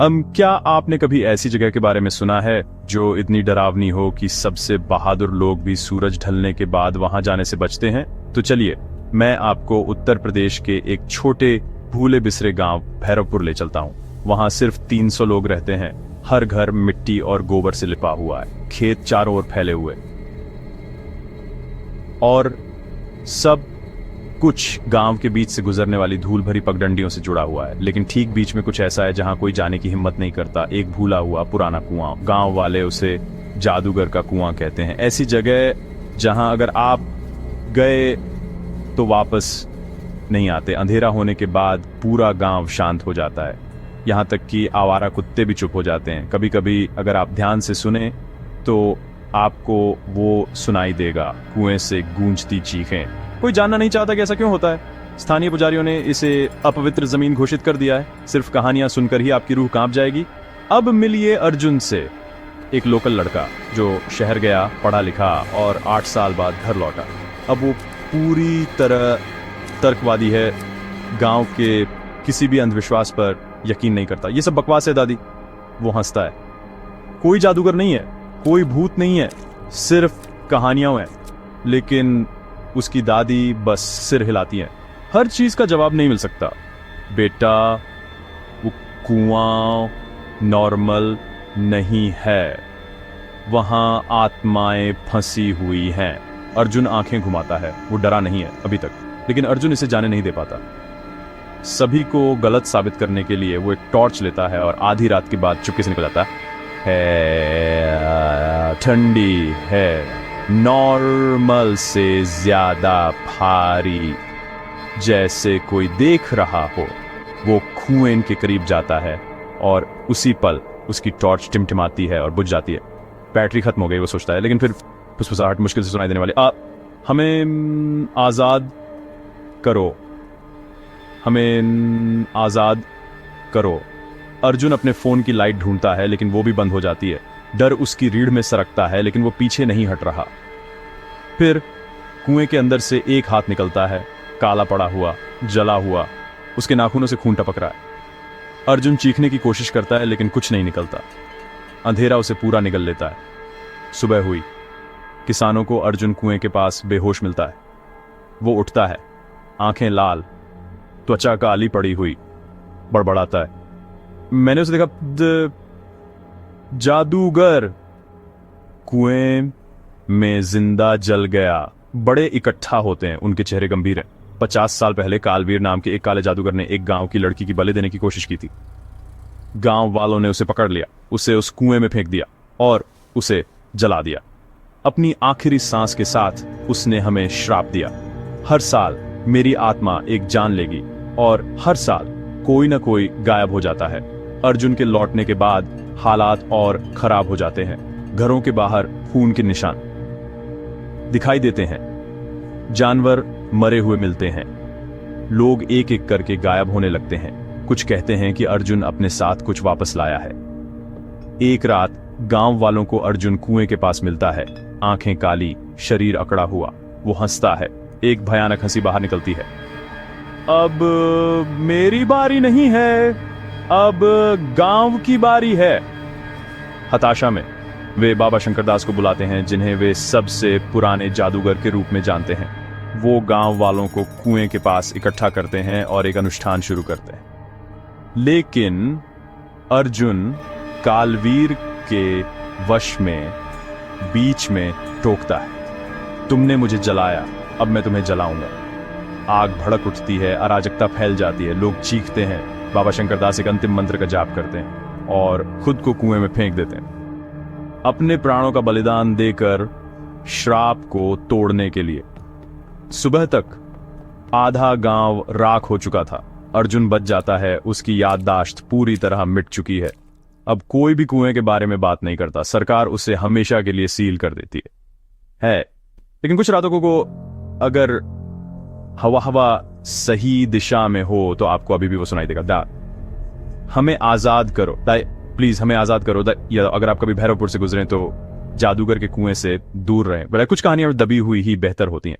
क्या आपने कभी ऐसी जगह के बारे में सुना है जो इतनी डरावनी हो कि सबसे बहादुर लोग भी सूरज ढलने के बाद वहां जाने से बचते हैं? तो चलिए, मैं आपको उत्तर प्रदेश के एक छोटे भूले बिसरे गांव भैरवपुर ले चलता हूं। वहां सिर्फ 300 लोग रहते हैं। हर घर मिट्टी और गोबर से लिपा हुआ है, खेत चारों ओर फैले हुए, और सब कुछ गांव के बीच से गुजरने वाली धूल भरी पगडंडियों से जुड़ा हुआ है। लेकिन ठीक बीच में कुछ ऐसा है जहां कोई जाने की हिम्मत नहीं करता। एक भूला हुआ पुराना कुआं, गांव वाले उसे जादूगर का कुआं कहते हैं। ऐसी जगह जहां अगर आप गए तो वापस नहीं आते। अंधेरा होने के बाद पूरा गांव शांत हो जाता है, यहां तक कि आवारा कुत्ते भी चुप हो जाते हैं। कभी कभी अगर आप ध्यान से सुने तो आपको वो सुनाई देगा, कुएं से गूंजती चीखें। कोई जानना नहीं चाहता कि ऐसा क्यों होता है। स्थानीय पुजारियों ने इसे अपवित्र जमीन घोषित कर दिया है। सिर्फ कहानियां सुनकर ही आपकी रूह कांप जाएगी। अब मिलिए अर्जुन से, एक लोकल लड़का जो शहर गया, पढ़ा लिखा और 8 साल बाद घर लौटा। अब वो पूरी तरह तर्कवादी है, गांव के किसी भी अंधविश्वास पर यकीन नहीं करता। ये सब बकवास है दादी, वो हंसता है। कोई जादूगर नहीं है, कोई भूत नहीं है, सिर्फ कहानियां हैं। लेकिन उसकी दादी बस सिर हिलाती हैं। हर चीज का जवाब नहीं मिल सकता बेटा, वो कुआं नॉर्मल नहीं है, वहां आत्माएं फंसी हुई हैं। अर्जुन आंखें घुमाता है। वो डरा नहीं है अभी तक, लेकिन अर्जुन इसे जाने नहीं दे पाता। सभी को गलत साबित करने के लिए वो एक टॉर्च लेता है और आधी रात के बाद चुपके से निकल जाता है। ठंडी है, नॉर्मल से ज्यादा भारी, जैसे कोई देख रहा हो। वो कुएं के करीब जाता है और उसी पल उसकी टॉर्च टिमटिमाती है और बुझ जाती है। बैटरी खत्म हो गई, वो सोचता है, लेकिन फिर फुसफुसाहट मुश्किल से सुनाई देने वाली, हमें आजाद करो, हमें आजाद करो। अर्जुन अपने फोन की लाइट ढूंढता है, लेकिन वो भी बंद हो जाती है। डर उसकी रीढ़ में सरकता है, लेकिन वो पीछे नहीं हट रहा। फिर कुएं के अंदर से एक हाथ निकलता है, काला पड़ा हुआ, जला हुआ, उसके नाखूनों से खून टपक रहा है। अर्जुन चीखने की कोशिश करता है, लेकिन कुछ नहीं निकलता। अंधेरा उसे पूरा निगल लेता है। सुबह हुई। किसानों को अर्जुन कुएं के पास बेहोश मिलता है। वो उठता है, आंखें लाल, त्वचा काली पड़ी हुई, बड़बड़ाता है। मैंने उसे देखा, जादूगर। कुएं में जिंदा जल गया। बड़े इकट्ठा होते हैं, उनके चेहरे गंभीर हैं। 50 साल पहले कालवीर नाम के एक काले जादूगर ने एक गांव की लड़की की बलि देने की कोशिश की थी। गांव वालों ने उसे पकड़ लिया, उसे उस कुएं में फेंक दिया और उसे जला दिया। अपनी आखिरी सांस के साथ उसने हमें श्राप दिया, हर साल मेरी आत्मा एक जान लेगी, और हर साल कोई ना कोई गायब हो जाता है। अर्जुन के लौटने के बाद हालात और खराब हो जाते हैं। घरों के बाहर खून के निशान दिखाई देते हैं। जानवर मरे हुए मिलते हैं। लोग एक एक करके गायब होने लगते हैं। कुछ कहते हैं कि अर्जुन अपने साथ कुछ वापस लाया है। एक रात गांव वालों को अर्जुन कुएं के पास मिलता है, आंखें काली, शरीर अकड़ा हुआ। वो हंसता है, एक भयानक हंसी बाहर निकलती है। अब मेरी बारी नहीं है, अब गांव की बारी है। हताशा में वे बाबा शंकरदास को बुलाते हैं, जिन्हें वे सबसे पुराने जादूगर के रूप में जानते हैं। वो गांव वालों को कुएं के पास इकट्ठा करते हैं और एक अनुष्ठान शुरू करते हैं। लेकिन अर्जुन कालवीर के वश में बीच में टोकता है, तुमने मुझे जलाया, अब मैं तुम्हें जलाऊंगा। आग भड़क उठती है, अराजकता फैल जाती है, लोग चीखते हैं। बाबा शंकरदास एक अंतिम मंत्र का जाप करते हैं और खुद को कुएं में फेंक देते हैं, अपने प्राणों का बलिदान देकर श्राप को तोड़ने के लिए। सुबह तक आधा गांव राख हो चुका था। अर्जुन बच जाता है, उसकी याददाश्त पूरी तरह मिट चुकी है। अब कोई भी कुएं के बारे में बात नहीं करता। सरकार उसे हमेशा के लिए सील कर देती है। लेकिन कुछ रातों को अगर हवा सही दिशा में हो तो आपको अभी भी वो सुनाई देगा, हमें आजाद करो, प्लीज हमें आजाद करो। या अगर आप कभी भैरवपुर से गुजरे तो जादूगर के कुएं से दूर रहें। कुछ कहानियां दबी हुई ही बेहतर होती हैं।